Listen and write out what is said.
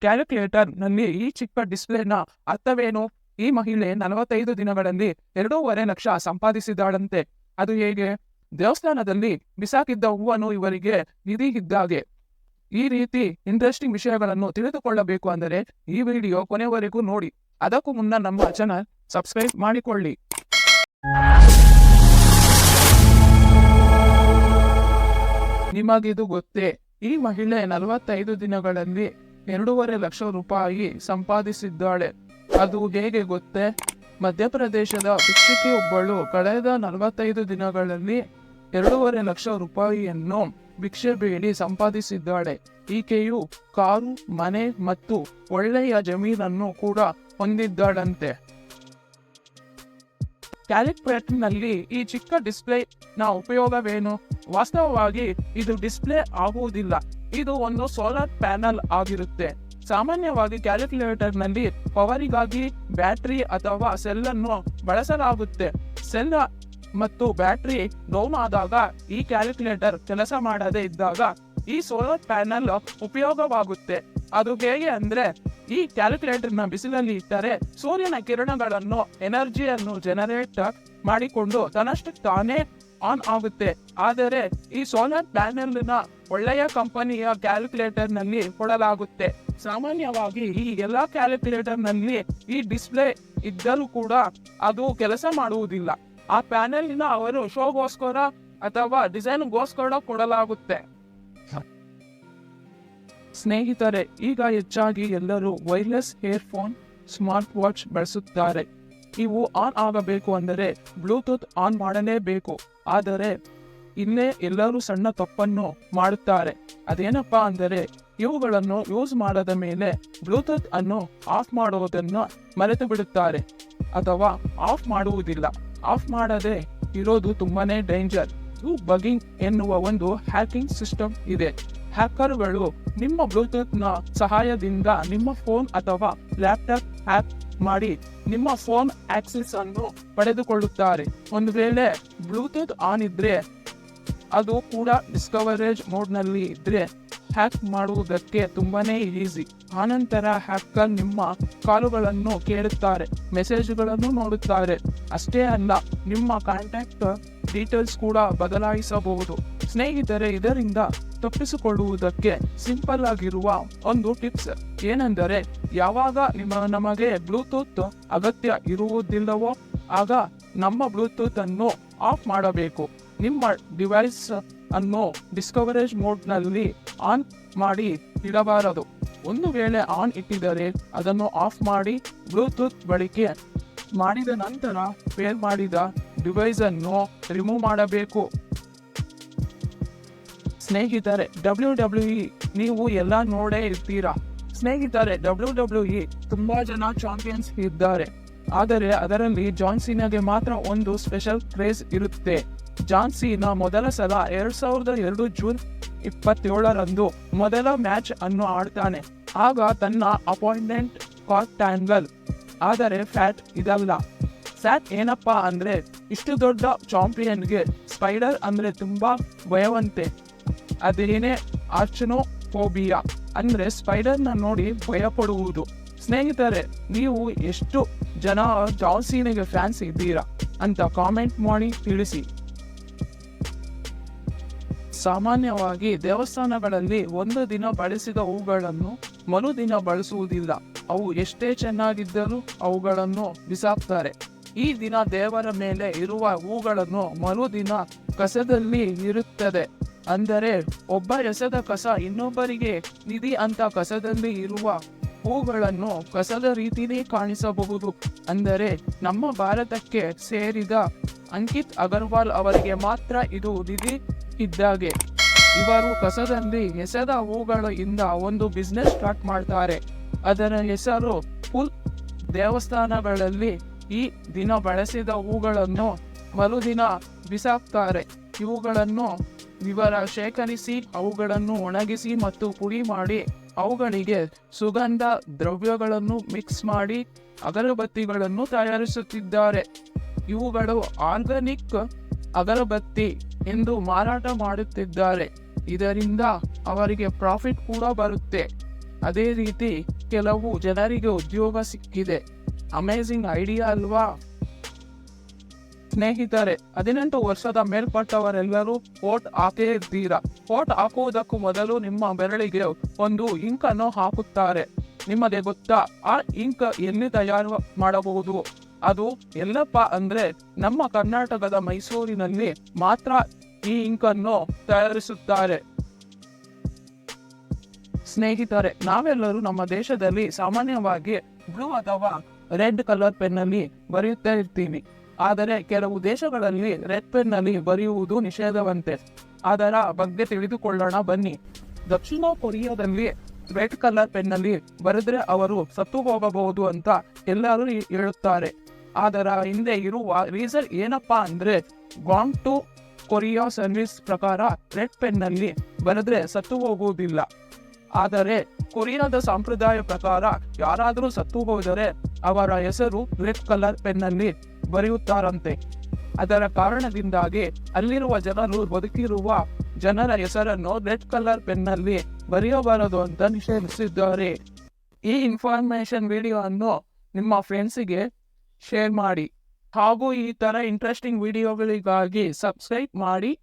Calculator ನಲ್ಲಿ ಈ ಚಿಕ್ಕ ಡಿಸ್ಪ್ಲೇನ ಅರ್ಥವೇನು? ಈ ಮಹಿಳೆ 45 ದಿನಗಳಲ್ಲಿ 2.5 ಲಕ್ಷ ಸಂಪಾದಿಸಿದಾಳಂತೆ. ಅದು ಹೇಗೆ? ದೇವಸ್ಥಾನದಲ್ಲಿ ಬಿಸಾಕಿದ್ದ ಹೂವನ್ನು ಇವರಿಗೆ ನಿಧಿ ಇದ್ದಾಗೆ. ಈ ರೀತಿ ಇಂಟ್ರೆಸ್ಟಿಂಗ್ ವಿಷಯಗಳನ್ನು ತಿಳಿದುಕೊಳ್ಳಬೇಕು ಅಂದರೆ ಈ ವಿಡಿಯೋ ಕೊನೆವರೆಗೂ ನೋಡಿ. ಅದಕ್ಕೂ ಮುನ್ನ ನಮ್ಮ ಚಾನಲ್ ಸಬ್ಸ್ಕ್ರೈಬ್ ಮಾಡಿಕೊಳ್ಳಿ. ನಿಮಗಿದು ಗೊತ್ತೇ? ಈ ಮಹಿಳೆ 45 ದಿನಗಳಲ್ಲಿ 2.5 ಲಕ್ಷ ರೂಪಾಯಿ ಸಂಪಾದಿಸಿದ್ದಾಳೆ. ಅದು ಹೇಗೆ ಗೊತ್ತೇ? ಮಧ್ಯಪ್ರದೇಶದ ಭಿಕ್ಷುಕಿಯೊಬ್ಬಳು ಕಳೆದ 45 ದಿನಗಳಲ್ಲಿ 2.5 ಲಕ್ಷ ರೂಪಾಯಿಯನ್ನು ಭಿಕ್ಷೆ ಬೇಡಿ ಸಂಪಾದಿಸಿದ್ದಾಳೆ. ಈಕೆಯು ಕಾರು, ಮನೆ ಮತ್ತು ಒಳ್ಳೆಯ ಜಮೀನನ್ನು ಕೂಡ ಹೊಂದಿದ್ದಾಳಂತೆ. ಕ್ಯಾಲ್ಕುಲೇಟರ್ನಲ್ಲಿ ಈ ಚಿಕ್ಕ ಡಿಸ್ಪ್ಲೇನ ಉಪಯೋಗವೇನು? ವಾಸ್ತವವಾಗಿ ಇದು ಡಿಸ್ಪ್ಲೇ ಆಗುವುದಿಲ್ಲ. ಇದು ಒಂದು ಸೋಲಾರ್ ಪ್ಯಾನಲ್ ಆಗಿರುತ್ತೆ. ಸಾಮಾನ್ಯವಾಗಿ ಕ್ಯಾಲ್ಕುಲೇಟರ್ನಲ್ಲಿ ಪವರಿಗಾಗಿ ಬ್ಯಾಟರಿ ಅಥವಾ ಸೆಲ್ ಅನ್ನು ಬಳಸಲಾಗುತ್ತೆ. ಸೆಲ್ ಮತ್ತು ಬ್ಯಾಟರಿ ಡೌನ್ ಆದಾಗ ಈ ಕ್ಯಾಲ್ಕುಲೇಟರ್ ಕೆಲಸ ಮಾಡದೇ ಇದ್ದಾಗ ಈ ಸೋಲಾರ್ ಪ್ಯಾನಲ್ ಉಪಯೋಗವಾಗುತ್ತೆ. ಅದು ಹೇಗೆ ಅಂದ್ರೆ, ಈ ಕ್ಯಾಲ್ಕುಲೇಟರ್ನ ಬಿಸಿಲಲ್ಲಿ ಇಟ್ಟರೆ ಸೂರ್ಯನ ಕಿರಣಗಳನ್ನು ಎನರ್ಜಿಯನ್ನು ಜನರೇಟ್ ಮಾಡಿಕೊಂಡು ತನ್ನಷ್ಟು ತಾನೇ ಆನ್ ಆಗುತ್ತೆ. ಆದರೆ ಈ ಸೋಲಾರ್ ಪ್ಯಾನೆಲ್ನ ಒಳ್ಳೆಯ ಕಂಪನಿಯ ಕ್ಯಾಲ್ಕುಲೇಟರ್ ನಲ್ಲಿ ಕೊಡಲಾಗುತ್ತೆ. ಸಾಮಾನ್ಯವಾಗಿ ಈ ಎಲ್ಲಾ ಕ್ಯಾಲ್ಕುಲೇಟರ್ ನಲ್ಲಿ ಈ ಡಿಸ್ಪ್ಲೇ ಇದ್ದರೂ ಕೂಡ ಅದು ಕೆಲಸ ಮಾಡುವುದಿಲ್ಲ. ಆ ಪ್ಯಾನೆಲ್ನ ಅವರು ಶೋಗೋಸ್ಕರ ಅಥವಾ ಡಿಸೈನ್ಗೋಸ್ಕರ ಕೊಡಲಾಗುತ್ತೆ. ಸ್ನೇಹಿತರೆ, ಈಗ ಹೆಚ್ಚಾಗಿ ಎಲ್ಲರೂ ವೈರ್ಲೆಸ್ ಇಯರ್ಫೋನ್, ಸ್ಮಾರ್ಟ್ ವಾಚ್ ಬಳಸುತ್ತಾರೆ. ಇವು ಆನ್ ಆಗಬೇಕು ಅಂದರೆ ಬ್ಲೂಟೂತ್ ಆನ್ ಮಾಡಲೇಬೇಕು. ಆದರೆ ಇಲ್ಲೇ ಎಲ್ಲರೂ ಸಣ್ಣ ತಪ್ಪನ್ನು ಮಾಡುತ್ತಾರೆ. ಅದೇನಪ್ಪಾ ಅಂದರೆ, ಇವುಗಳನ್ನು ಯೂಸ್ ಮಾಡದ ಮೇಲೆ ಬ್ಲೂಟೂತ್ ಅನ್ನು ಆಫ್ ಮಾಡುವುದನ್ನು ಮರೆತು ಬಿಡುತ್ತಾರೆ ಅಥವಾ ಆಫ್ ಮಾಡುವುದಿಲ್ಲ. ಆಫ್ ಮಾಡದೆ ಇರೋದು ತುಂಬಾನೇ ಡೇಂಜರ್. ಬಗಿಂಗ್ ಎನ್ನುವ ಒಂದು ಹ್ಯಾಕಿಂಗ್ ಸಿಸ್ಟಮ್ ಇದೆ. ಹ್ಯಾಕರ್ಗಳು ನಿಮ್ಮ ಬ್ಲೂಟೂತ್ ನ ಸಹಾಯದಿಂದ ನಿಮ್ಮ ಫೋನ್ ಅಥವಾ ಲ್ಯಾಪ್ಟಾಪ್ ಹ್ಯಾಕ್ ಮಾಡಿ ನಿಮ್ಮ ಫೋನ್ ಆಕ್ಸೆಸ್ ಅನ್ನು ಪಡೆದುಕೊಳ್ಳುತ್ತಾರೆ. ಒಂದು ವೇಳೆ ಬ್ಲೂಟೂತ್ ಆನ್ ಇದ್ರೆ, ಅದು ಕೂಡ ಡಿಸ್ಕವರೇಜ್ ಮೋಡ್ ನಲ್ಲಿ ಇದ್ರೆ ಹ್ಯಾಕ್ ಮಾಡುವುದಕ್ಕೆ ತುಂಬಾನೇ ಈಸಿ. ಆನಂತರ ಹ್ಯಾಕರ್ ನಿಮ್ಮ ಕಾಲುಗಳನ್ನು ಕೇಳುತ್ತಾರೆ, ಮೆಸೇಜ್ಗಳನ್ನು ನೋಡುತ್ತಾರೆ. ಅಷ್ಟೇ ಅಲ್ಲ, ನಿಮ್ಮ ಕಾಂಟ್ಯಾಕ್ಟ್ ಡೀಟೇಲ್ಸ್ ಕೂಡ ಬದಲಾಯಿಸಬಹುದು. ಸ್ನೇಹಿತರೆ, ಇದರಿಂದ ತಪ್ಪಿಸಿಕೊಳ್ಳುವುದಕ್ಕೆ ಸಿಂಪಲ್ ಆಗಿರುವ ಒಂದು ಟಿಪ್ಸ್ ಏನೆಂದರೆ, ಯಾವಾಗ ನಮಗೆ ಬ್ಲೂಟೂತ್ ಅಗತ್ಯ ಇರುವುದಿಲ್ಲವೋ ಆಗ ನಮ್ಮ ಬ್ಲೂಟೂತ್ ಅನ್ನು ಆಫ್ ಮಾಡಬೇಕು. ನಿಮ್ಮ ಡಿವೈಸ್ ಅನ್ನು ಡಿಸ್ಕವರೇಜ್ ಮೋಡ್ ನಲ್ಲಿ ಆನ್ ಮಾಡಿ ಇಡಬಾರದು. ಒಂದು ವೇಳೆ ಆನ್ ಇಟ್ಟಿದ್ದರೆ ಅದನ್ನು ಆಫ್ ಮಾಡಿ ಬ್ಲೂಟೂತ್ ಬಳಕೆ ಮಾಡಿದ ನಂತರ ಪೇರ್ ಮಾಡಿದ ಡಿವೈಸ್ ಅನ್ನು ರಿಮೂವ್ ಮಾಡಬೇಕು. ಸ್ನೇಹಿತರೆ, WWE ನೀವು ಎಲ್ಲ ನೋಡೇ ಇರ್ತೀರಾ. ಸ್ನೇಹಿತರೆ, WWE ತುಂಬಾ ಜನ ಚಾಂಪಿಯನ್ಸ್ ಇದ್ದಾರೆ. ಆದರೆ ಅದರಲ್ಲಿ ಜಾನ್ ಸೀನಾಗೆ ಮಾತ್ರ ಒಂದು ಸ್ಪೆಷಲ್ ಕ್ರೇಜ್ ಇರುತ್ತೆ. ಜಾನ್ ಸೀನಾ ಮೊದಲ ಸಲ 2002 ಜೂನ್ 27ರಂದು ಮೊದಲ ಮ್ಯಾಚ್ ಅನ್ನು ಆಡ್ತಾನೆ. ಆಗ ತನ್ನ ಅಪಾಯಿಂಟ್ಮೆಂಟ್ ಕಾಟ್ ಟ್ಯಾಂಗಲ್. ಆದರೆ ಫ್ಯಾಟ್ ಇದಲ್ಲ. ಫ್ಯಾಟ್ ಏನಪ್ಪಾ ಅಂದ್ರೆ, ಇಷ್ಟು ದೊಡ್ಡ ಚಾಂಪಿಯನ್ಗೆ ಸ್ಪೈಡರ್ ಅಂದ್ರೆ ತುಂಬಾ ಭಯವಂತೆ. ಅದೇನೇ ಆರ್ಚನೋಫೋಬಿಯಾ ಅಂದ್ರೆ ಸ್ಪೈಡರ್ನ ನೋಡಿ ಭಯಪಡುವುದು. ಸ್ನೇಹಿತರೆ, ನೀವು ಎಷ್ಟು ಜನ ಜಾನ್ ಸೀನಾಗೆ ಫ್ಯಾನ್ಸ್ ಇದ್ದೀರಾ ಅಂತ ಕಾಮೆಂಟ್ ಮಾಡಿ ತಿಳಿಸಿ. ಸಾಮಾನ್ಯವಾಗಿ ದೇವಸ್ಥಾನಗಳಲ್ಲಿ ಒಂದು ದಿನ ಬಳಸಿದ ಹೂಗಳನ್ನು ಮರುದಿನ ಬಳಸುವುದಿಲ್ಲ. ಅವು ಎಷ್ಟೇ ಚೆನ್ನಾಗಿದ್ದರೂ ಅವುಗಳನ್ನು ಬಿಸಾಕ್ತಾರೆ. ಈ ದಿನ ದೇವರ ಮೇಲೆ ಇರುವ ಹೂಗಳನ್ನು ಮರುದಿನ ಕಸದಲ್ಲಿ ಇರುತ್ತದೆ. ಅಂದರೆ ಒಬ್ಬ ಎಸೆದ ಕಸ ಇನ್ನೊಬ್ಬರಿಗೆ ನಿಧಿ ಅಂತ ಕಸದಲ್ಲಿ ಇರುವ ಹೂಗಳನ್ನು ಕಸದ ರೀತಿಯೇ ಕಾಣಿಸಬಹುದು. ಅಂದರೆ ನಮ್ಮ ಭಾರತಕ್ಕೆ ಸೇರಿದ ಅಂಕಿತ್ ಅಗರ್ವಾಲ್ ಅವರಿಗೆ ಮಾತ್ರ ಇದು ನಿಧಿ ಇದ್ದಾಗೆ. ಇವರು ಕಸದಲ್ಲಿ ಎಸೆದ ಹೂಗಳಿಂದ ಒಂದು ಬಿಸ್ನೆಸ್ ಸ್ಟಾರ್ಟ್ ಮಾಡ್ತಾರೆ. ಅದರ ಹೆಸರು ಫುಲ್. ದೇವಸ್ಥಾನಗಳಲ್ಲಿ ಈ ದಿನ ಬಳಸಿದ ಹೂಗಳನ್ನು ಮರುದಿನ ಬಿಸಾಕ್ತಾರೆ. ಇವುಗಳನ್ನು ಶೇಖರಿಸಿ ಅವುಗಳನ್ನು ಒಣಗಿಸಿ ಮತ್ತು ಪುಡಿ ಮಾಡಿ ಅವುಗಳಿಗೆ ಸುಗಂಧ ದ್ರವ್ಯಗಳನ್ನು ಮಿಕ್ಸ್ ಮಾಡಿ ಅಗರಬತ್ತಿಗಳನ್ನು ತಯಾರಿಸುತ್ತಿದ್ದಾರೆ. ಇವುಗಳು ಆರ್ಗಾನಿಕ್ ಅಗರಬತ್ತಿ ಎಂದು ಮಾರಾಟ ಮಾಡುತ್ತಿದ್ದಾರೆ. ಇದರಿಂದ ಅವರಿಗೆ ಪ್ರಾಫಿಟ್ ಕೂಡ ಬರುತ್ತೆ. ಅದೇ ರೀತಿ ಕೆಲವು ಜನರಿಗೆ ಉದ್ಯೋಗ ಸಿಕ್ಕಿದೆ. ಅಮೇಜಿಂಗ್ ಐಡಿಯಾ ಅಲ್ವಾ ಸ್ನೇಹಿತರೆ? 18 ವರ್ಷದ ಮೇಲ್ಪಟ್ಟವರೆಲ್ಲರೂ ವೋಟ್ ಹಾಕೇ ಇದ್ದೀರಾ. ವೋಟ್ ಹಾಕುವುದಕ್ಕೂ ಮೊದಲು ನಿಮ್ಮ ಬೆರಳಿಗೆ ಒಂದು ಇಂಕ್ ಅನ್ನು ಹಾಕುತ್ತಾರೆ. ನಿಮಗೆ ಗೊತ್ತಾ ಆ ಇಂಕ್ ಎಲ್ಲಿ ತಯಾರು ಮಾಡಬಹುದು? ಅದು ಎಲ್ಲಪ್ಪ ಅಂದ್ರೆ ನಮ್ಮ ಕರ್ನಾಟಕದ ಮೈಸೂರಿನಲ್ಲಿ ಮಾತ್ರ ಈ ಇಂಕ್ ಅನ್ನು ತಯಾರಿಸುತ್ತಾರೆ. ಸ್ನೇಹಿತರೆ, ನಾವೆಲ್ಲರೂ ನಮ್ಮ ದೇಶದಲ್ಲಿ ಸಾಮಾನ್ಯವಾಗಿ ಬ್ಲೂ ಅಥವಾ ರೆಡ್ ಕಲರ್ ಪೆನ್ನಲ್ಲಿ ಬರೆಯುತ್ತಾ ಇರ್ತೀವಿ. ಆದರೆ ಕೆಲವು ದೇಶಗಳಲ್ಲಿ ರೆಡ್ ಪೆನ್ನಲ್ಲಿ ಬರೆಯುವುದು ನಿಷೇಧವಂತೆ. ಅದರ ಬಗ್ಗೆ ತಿಳಿದುಕೊಳ್ಳೋಣ ಬನ್ನಿ. ದಕ್ಷಿಣ ಕೊರಿಯಾದಲ್ಲಿ ರೆಡ್ ಕಲರ್ ಪೆನ್ನಲ್ಲಿ ಬರೆದ್ರೆ ಅವರು ಸತ್ತು ಹೋಗಬಹುದು ಅಂತ ಎಲ್ಲರೂ ಹೇಳುತ್ತಾರೆ. ಅದರ ಹಿಂದೆ ಇರುವ ರೀಸನ್ ಏನಪ್ಪಾ ಅಂದ್ರೆ, ಗಾಂಗ್ ಟು ಕೊರಿಯಾ ಸರ್ವಿಸ್ ಪ್ರಕಾರ ರೆಡ್ ಪೆನ್ನಲ್ಲಿ ಬರೆದ್ರೆ ಸತ್ತು ಹೋಗುವುದಿಲ್ಲ. ಆದರೆ ಕೊರಿಯಾದ ಸಂಪ್ರದಾಯ ಪ್ರಕಾರ ಯಾರಾದರೂ ಸತ್ತು ಹೋದರೆ ಅವರ ಹೆಸರು ರೆಡ್ ಕಲರ್ ಪೆನ್ನಲ್ಲಿ ಬರೆಯುತ್ತಾರಂತೆ. ಅದರ ಕಾರಣದಿಂದಾಗಿ ಅಲ್ಲಿರುವ ಜನರು ಬದುಕಿರುವ ಜನರ ಹೆಸರನ್ನು ರೆಡ್ ಕಲರ್ ಪೆನ್ನಲ್ಲಿ ಬರೆಯಬಾರದು ಅಂತ ನಿಷೇಧಿಸಿದ್ದಾರೆ. ಈ ಇನ್ಫಾರ್ಮೇಶನ್ ವಿಡಿಯೋ ಅನ್ನು ನಿಮ್ಮ ಫ್ರೆಂಡ್ಸಿಗೆ ಶೇರ್ ಮಾಡಿ ಹಾಗೂ ಈ ತರ ಇಂಟ್ರೆಸ್ಟಿಂಗ್ ವಿಡಿಯೋಗಳಿಗಾಗಿ ಸಬ್ಸ್ಕ್ರೈಬ್ ಮಾಡಿ.